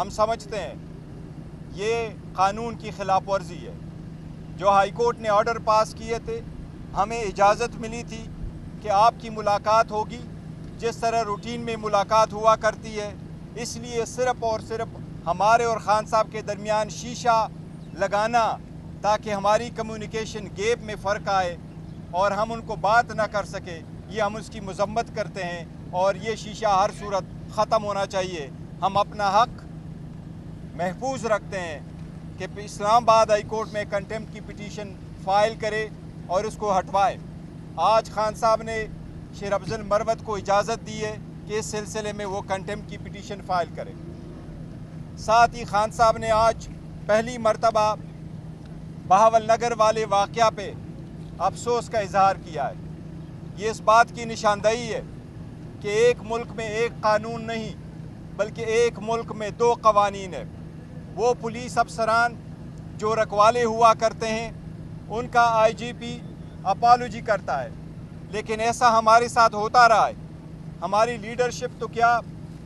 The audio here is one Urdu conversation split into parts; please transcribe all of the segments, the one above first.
ہم سمجھتے ہیں یہ قانون کی خلاف ورزی ہے۔ جو ہائی کورٹ نے آرڈر پاس کیے تھے، ہمیں اجازت ملی تھی کہ آپ کی ملاقات ہوگی جس طرح روٹین میں ملاقات ہوا کرتی ہے، اس لیے صرف اور صرف ہمارے اور خان صاحب کے درمیان شیشہ لگانا تاکہ ہماری کمیونیکیشن گیپ میں فرق آئے اور ہم ان کو بات نہ کر سکے، یہ ہم اس کی مذمت کرتے ہیں اور یہ شیشہ ہر صورت ختم ہونا چاہیے۔ ہم اپنا حق محفوظ رکھتے ہیں کہ اسلام آباد ہائی کورٹ میں کنٹیمپٹ کی پٹیشن فائل کرے اور اس کو ہٹوائے۔ آج خان صاحب نے شیر افضل مروت کو اجازت دی ہے کہ اس سلسلے میں وہ کنٹیمپٹ کی پٹیشن فائل کرے۔ ساتھ ہی خان صاحب نے آج پہلی مرتبہ بہاول نگر والے واقعہ پہ افسوس کا اظہار کیا ہے۔ یہ اس بات کی نشاندہی ہے کہ ایک ملک میں ایک قانون نہیں بلکہ ایک ملک میں دو قوانین ہیں۔ وہ پولیس افسران جو رکھوالے ہوا کرتے ہیں ان کا آئی جی پی اپالوجی کرتا ہے، لیکن ایسا ہمارے ساتھ ہوتا رہا ہے۔ ہماری لیڈرشپ تو کیا،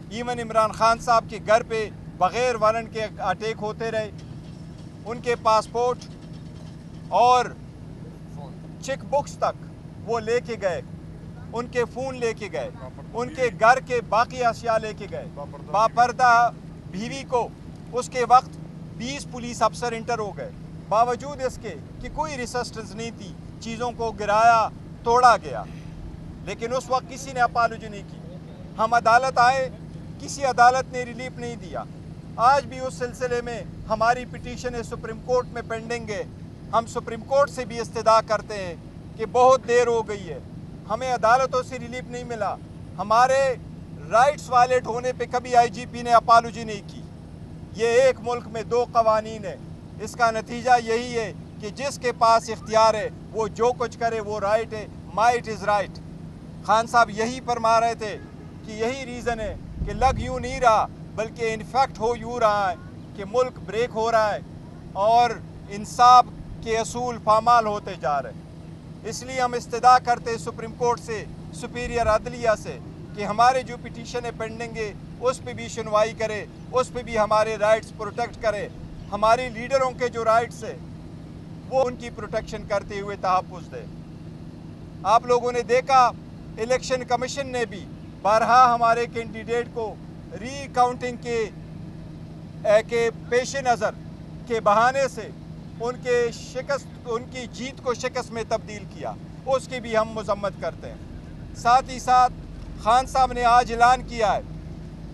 ایون عمران خان صاحب کے گھر پہ بغیر وارنٹ کے اٹیک ہوتے رہے، ان کے پاسپورٹ اور چیک بکس تک وہ لے کے گئے، ان کے فون لے کے گئے، ان کے گھر کے باقی اشیاء لے کے گئے۔ باپردہ بیوی کو اس کے وقت 20 پولیس افسر انٹر ہو گئے، باوجود اس کے کہ کوئی ریسسٹنس نہیں تھی، چیزوں کو گرایا توڑا گیا، لیکن اس وقت کسی نے اپالوجی نہیں کی۔ ہم عدالت آئے، کسی عدالت نے ریلیف نہیں دیا۔ آج بھی اس سلسلے میں ہماری پٹیشن سپریم کورٹ میں پینڈنگ ہے۔ ہم سپریم کورٹ سے بھی استدعا کرتے ہیں کہ بہت دیر ہو گئی ہے، ہمیں عدالتوں سے ریلیف نہیں ملا، ہمارے رائٹس وائلیٹ ہونے پہ کبھی آئی جی پی نے اپالوجی نہیں کی۔ یہ ایک ملک میں دو قوانین ہے، اس کا نتیجہ یہی ہے کہ جس کے پاس اختیار ہے وہ جو کچھ کرے وہ رائٹ ہے، مائٹ از رائٹ۔ خان صاحب یہی فرما رہے تھے کہ یہی ریزن ہے کہ لگ یوں نہیں رہا بلکہ انفیکٹ ہو یوں رہا ہے کہ ملک بریک ہو رہا ہے اور انصاف کے اصول پامال ہوتے جا رہے ہیں۔ اس لیے ہم استدعا کرتے ہیں سپریم کورٹ سے، سپیریئر عدلیہ سے، کہ ہمارے جو پٹیشن پینڈنگ ہے اس پہ بھی سنوائی کرے، اس پہ بھی ہمارے رائٹس پروٹیکٹ کرے، ہمارے لیڈروں کے جو رائٹس ہیں وہ ان کی پروٹیکشن کرتے ہوئے تحفظ دے۔ آپ لوگوں نے دیکھا الیکشن کمیشن نے بھی بارہا ہمارے کینڈیڈیٹ کو ری کاؤنٹنگ کے پیش نظر کے بہانے سے ان کی جیت کو شکست میں تبدیل کیا، اس کی بھی ہم مذمت کرتے ہیں۔ ساتھ ہی ساتھ خان صاحب نے آج اعلان کیا ہے،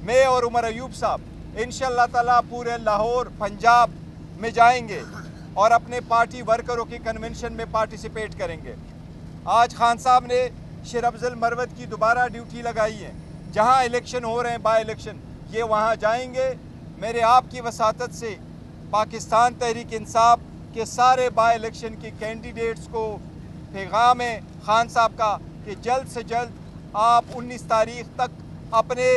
میں اور عمر ایوب صاحب انشاءاللہ تعالیٰ پورے لاہور پنجاب میں جائیں گے اور اپنے پارٹی ورکروں کی کنونشن میں پارٹیسپیٹ کریں گے۔ آج خان صاحب نے شیر افضل مروت کی دوبارہ ڈیوٹی لگائی ہے، جہاں الیکشن ہو رہے ہیں بائی الیکشن، یہ وہاں جائیں گے۔ میرے آپ کی وساطت سے پاکستان تحریک انصاف کے سارے بائی الیکشن کے کینڈیڈیٹس کو پیغام ہے خان صاحب کا کہ جلد سے جلد آپ 19 تاریخ تک اپنے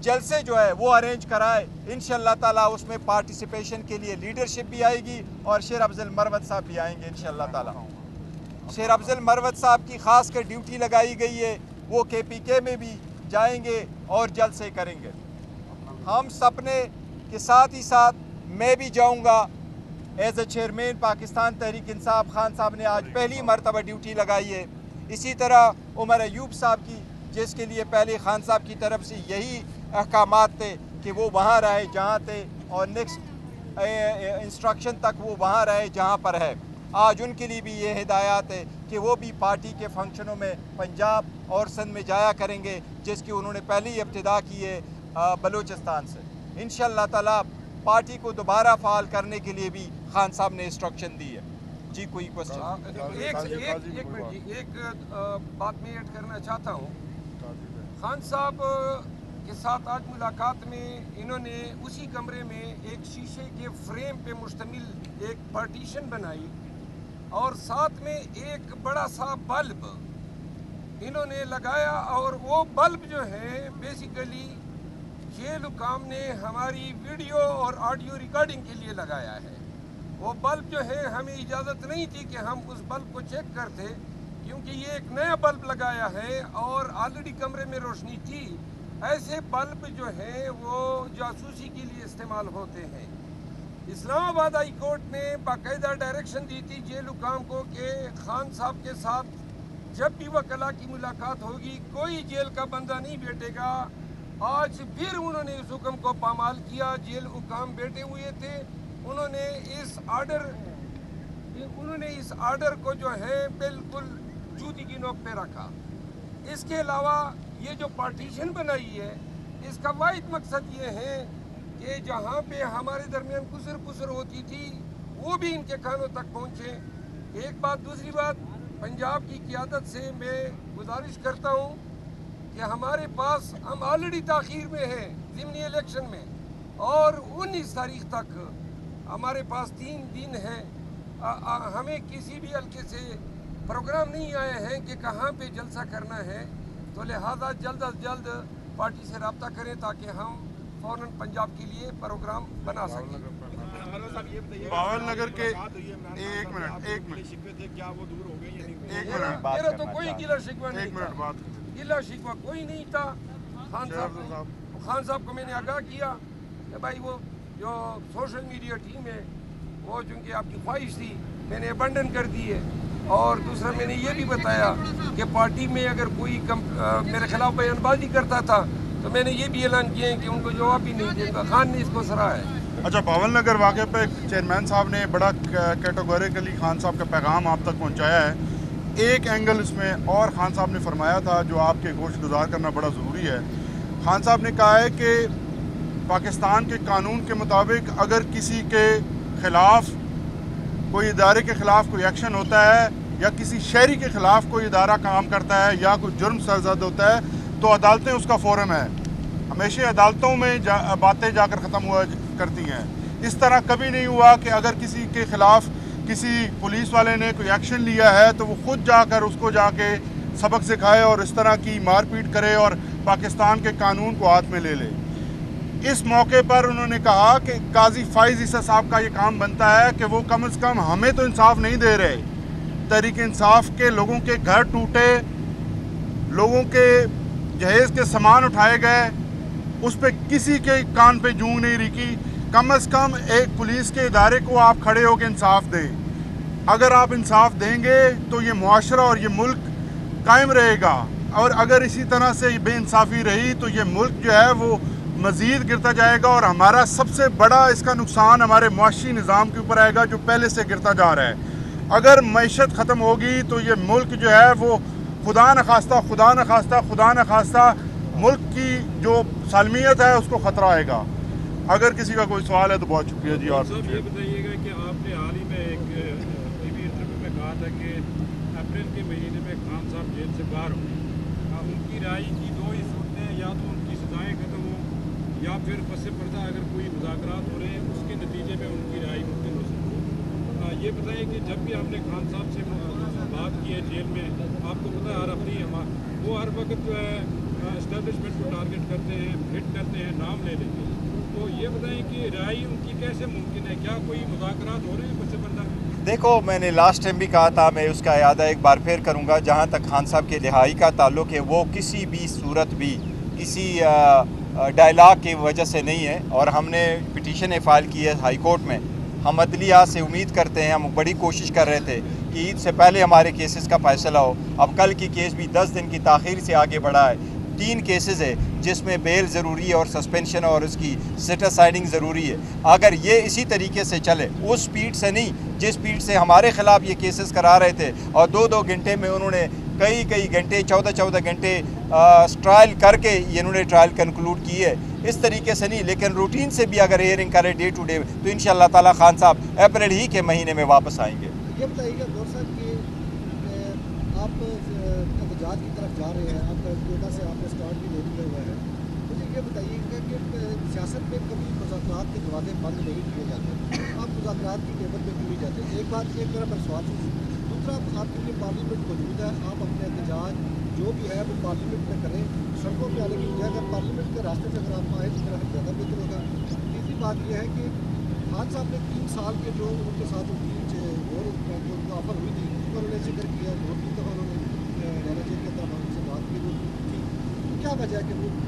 جلسے جو ہے وہ ارینج کرائے، انشاءاللہ تعالیٰ اس میں پارٹیسپیشن کے لیے لیڈرشپ بھی آئے گی اور شیر افضل مروت صاحب بھی آئیں گے انشاءاللہ تعالیٰ۔ شیر افضل مروت صاحب کی خاص کر ڈیوٹی لگائی گئی ہے، وہ کے پی کے میں بھی جائیں گے اور جلسے کریں گے۔ ہم سپنے کے ساتھ ہی ساتھ میں بھی جاؤں گا as a chairman Pakistan Tehreek Insaf. Khan صاحب نے آج پہلی مرتبہ ڈیوٹی لگائی ہے، اسی طرح عمر ایوب صاحب کی، جس کے لیے پہلے خان صاحب کی طرف سے یہی احکامات تھے کہ وہ وہاں رہے جہاں تھے اور نیکسٹ انسٹرکشن تک وہ وہاں رہے جہاں پر ہے۔ آج ان کے لیے بھی یہ ہدایات ہے کہ وہ بھی پارٹی کے فنکشنوں میں پنجاب اور سندھ میں جایا کریں گے، جس کی انہوں نے پہلی ابتدا کی ہے بلوچستان سے۔ انشاءاللہ تعالیٰ پارٹی کو دوبارہ فعال کرنے کے لیے بھی خان صاحب نے انسٹرکشن دی ہے۔ جی کوئی کوشچن؟ ایک بات میں ایڈ کرنا چاہتا ہوں۔ خان صاحب کے ساتھ آج ملاقات میں انہوں نے اسی کمرے میں ایک شیشے کے فریم پہ مشتمل ایک پارٹیشن بنائی اور ساتھ میں ایک بڑا سا بلب انہوں نے لگایا، اور وہ بلب جو ہے بیسیکلی جیل حکام نے ہماری ویڈیو اور آڈیو ریکارڈنگ کے لیے لگایا ہے۔ وہ بلب جو ہے ہمیں اجازت نہیں تھی کہ ہم اس بلب کو چیک کرتے، کیونکہ یہ ایک نیا بلب لگایا ہے اور آلریڈی کمرے میں روشنی تھی، ایسے بلب جو ہیں وہ جاسوسی کے لیے استعمال ہوتے ہیں۔ اسلام آباد ہائی کورٹ نے باقاعدہ ڈائریکشن دی تھی جیل حکام کو کہ خان صاحب کے ساتھ جب بھی وکلا کی ملاقات ہوگی کوئی جیل کا بندہ نہیں بیٹھے گا۔ آج پھر انہوں نے اس حکم کو پامال کیا، جیل حکام بیٹھے ہوئے تھے، انہوں نے اس آرڈر کو جو ہے بالکل جوتی کی نوک پہ رکھا۔ اس کے علاوہ یہ جو پارٹیشن بنائی ہے اس کا واحد مقصد یہ ہے کہ جہاں پہ ہمارے درمیان کسر پسر ہوتی تھی وہ بھی ان کے کانوں تک پہنچے۔ ایک بات، دوسری بات، پنجاب کی قیادت سے میں گزارش کرتا ہوں کہ ہمارے پاس ہم آلریڈی تاخیر میں ہیں ضمنی الیکشن میں، اور 19 تاریخ تک ہمارے پاس 3 دن ہیں۔ ہمیں کسی بھی حلقے سے پروگرام نہیں آئے ہیں کہ کہاں پہ جلسہ کرنا ہے، تو لہذا جلد از جلد پارٹی سے رابطہ کریں تاکہ ہم فوراً پنجاب کے لیے پروگرام بنا سکیں۔ باول نگر کے ایک منٹ میرا تو کوئی گلہ شکوہ نہیں تھا، گلہ شکوہ کوئی نہیں تھا۔ خان صاحب کو میں نے آگاہ کیا کہ بھائی وہ جو سوشل میڈیا ٹیم ہے وہ چونکہ آپ کی خواہش تھی میں نے ابنڈن کر دی ہے، اور دوسرا میں نے یہ بھی بتایا کہ پارٹی میں اگر کوئی میرے خلاف بیان بازی کرتا تھا تو میں نے یہ بھی اعلان کیا ہے کہ ان کو جواب بھی نہیں دیں گا۔ خان نے اس کو سراہا ہے۔ اچھا، باول نگر واقعے پہ چیئرمین صاحب نے بڑا کیٹیگوریکلی خان صاحب کا پیغام آپ تک پہنچایا ہے۔ ایک اینگل اس میں اور خان صاحب نے فرمایا تھا جو آپ کے گوش گزار کرنا بڑا ضروری ہے۔ خان صاحب نے کہا ہے کہ پاکستان کے قانون کے مطابق اگر کسی کے خلاف کوئی ادارے کے خلاف کوئی ایکشن ہوتا ہے یا کسی شہری کے خلاف کوئی ادارہ کام کرتا ہے یا کوئی جرم سرزد ہوتا ہے تو عدالتیں اس کا فورم ہے۔ ہمیشہ عدالتوں میں باتیں جا کر ختم ہوا کرتی ہیں۔ اس طرح کبھی نہیں ہوا کہ اگر کسی کے خلاف کسی پولیس والے نے کوئی ایکشن لیا ہے تو وہ خود جا کر اس کو جا کے سبق سکھائے اور اس طرح کی مار پیٹ کرے اور پاکستان کے قانون کو ہاتھ میں لے لے۔ اس موقع پر انہوں نے کہا کہ قاضی فائز عیسیٰ صاحب کا یہ کام بنتا ہے کہ وہ کم از کم ہمیں تو انصاف نہیں دے رہے۔ تحریک انصاف کے لوگوں کے گھر ٹوٹے، لوگوں کے جہیز کے سامان اٹھائے گئے، اس پہ کسی کے کان پہ جوں نہیں رکی۔ کم از کم ایک پولیس کے ادارے کو آپ کھڑے ہو کے انصاف دیں۔ اگر آپ انصاف دیں گے تو یہ معاشرہ اور یہ ملک قائم رہے گا، اور اگر اسی طرح سے بے انصافی رہی تو یہ ملک جو ہے وہ مزید گرتا جائے گا، اور ہمارا سب سے بڑا اس کا نقصان ہمارے معاشی نظام کے اوپر آئے گا جو پہلے سے گرتا جا رہا ہے۔ اگر معیشت ختم ہوگی تو یہ ملک جو ہے وہ خدا نخواستہ ملک کی جو سالمیت ہے اس کو خطرہ آئے گا۔ اگر کسی کا کوئی سوال ہے تو بہت شکریہ جی۔ اور صاحب یہ بتائیے گا کہ آپ نے حال ہی میں ایک ٹی وی انٹرویو میں کہا تھا کہ اپریل کے مہینے میں خان صاحب جیل سے باہر ہوں، ان کی رہائی کی 2 ہی صورتیں، یا تو ان کی سزائیں ختم ہوں یا پھر پس پردہ اگر کوئی مذاکرات ہو رہے ہیں اس کے نتیجے میں ان کی رہائی ممکن ہو سکتی ہے۔ یہ بتائیے کہ جب بھی ہم نے خان صاحب سے بات کی ہے جیل میں، آپ کو پتہ ہے ہر اپنی وہ ہر وقت جو ہے اسٹیبلشمنٹ کو ٹارگٹ کرتے ہیں، ہٹ کرتے ہیں، نام لے لیتے ہیں، تو یہ بتائیں کہ رہائی ان کی کیسے ممکن ہے؟ کیا کوئی مذاکرات ہو رہے ہیں پس پردہ؟ دیکھو، میں نے لاسٹ ٹائم بھی کہا تھا، میں اس کا اعادہ ایک بار پھر کروں گا، جہاں تک خان صاحب کے رہائی کا تعلق ہے وہ کسی بھی صورت بھی کسی ڈائلاگ کی وجہ سے نہیں ہے، اور ہم نے پٹیشن فائل کی ہے ہائی کورٹ میں۔ ہم عدلیہ سے امید کرتے ہیں، ہم بڑی کوشش کر رہے تھے کہ عید سے پہلے ہمارے کیسز کا فیصلہ ہو۔ اب کل کی کیس بھی 10 دن کی تاخیر سے آگے بڑھا ہے۔ 3 کیسز ہے جس میں بیل ضروری ہے اور سسپینشن اور اس کی سیٹ اسائڈنگ ضروری ہے۔ اگر یہ اسی طریقے سے چلے، اس سپیڈ سے نہیں جس سپیڈ سے ہمارے خلاف یہ کیسز کرا رہے تھے، اور 2-2 گھنٹے میں انہوں نے کئی گھنٹے 14 گھنٹے ٹرائل کر کے انہوں نے ٹرائل کنکلوڈ کی ہے، اس طریقے سے نہیں، لیکن روٹین سے بھی اگر ہیئرنگ کرے ڈے ٹو ڈے تو انشاءاللہ تعالی خان صاحب اپریل ہی کے مہینے میں واپس آئیں گے۔ یہ بتائیے گا گور صاحب کہ آپ احتجاج کی طرف جا رہے ہیں، آپ کا کوئٹہ سے آپ نے اسٹارٹ بھی لے لیا ہوا ہے، مجھے یہ بتائیے گا کہ سیاست میں کبھی مذاکرات کے دروازے بند نہیں کیے جاتے، آپ مذاکرات کی ٹیبل پہ کیوں نہیں جاتے؟ ایک بات ایک طرح پر سوال، دوسرا آپ کے لیے پارلیمنٹ موجود ہے، آپ اپنے احتجاج جو بھی ہے وہ پارلیمنٹ میں کریں، سڑکوں پہ آنے کی بجائے اگر پارلیمنٹ کے راستے سے اگر آپ آئے تو میرا زیادہ بہتر ہوگا۔ تیسری بات یہ ہے کہ خان صاحب نے 3 سال کے جو ان کے ساتھ اور آفر ہوئی تھی اس پر انہوں نے ذکر کیا، 2-3 دفعہ انہوں نے ڈیرا جیل کے اندر ہم سے بات کی، وہ تھی، کیا وجہ ہے کہ وہ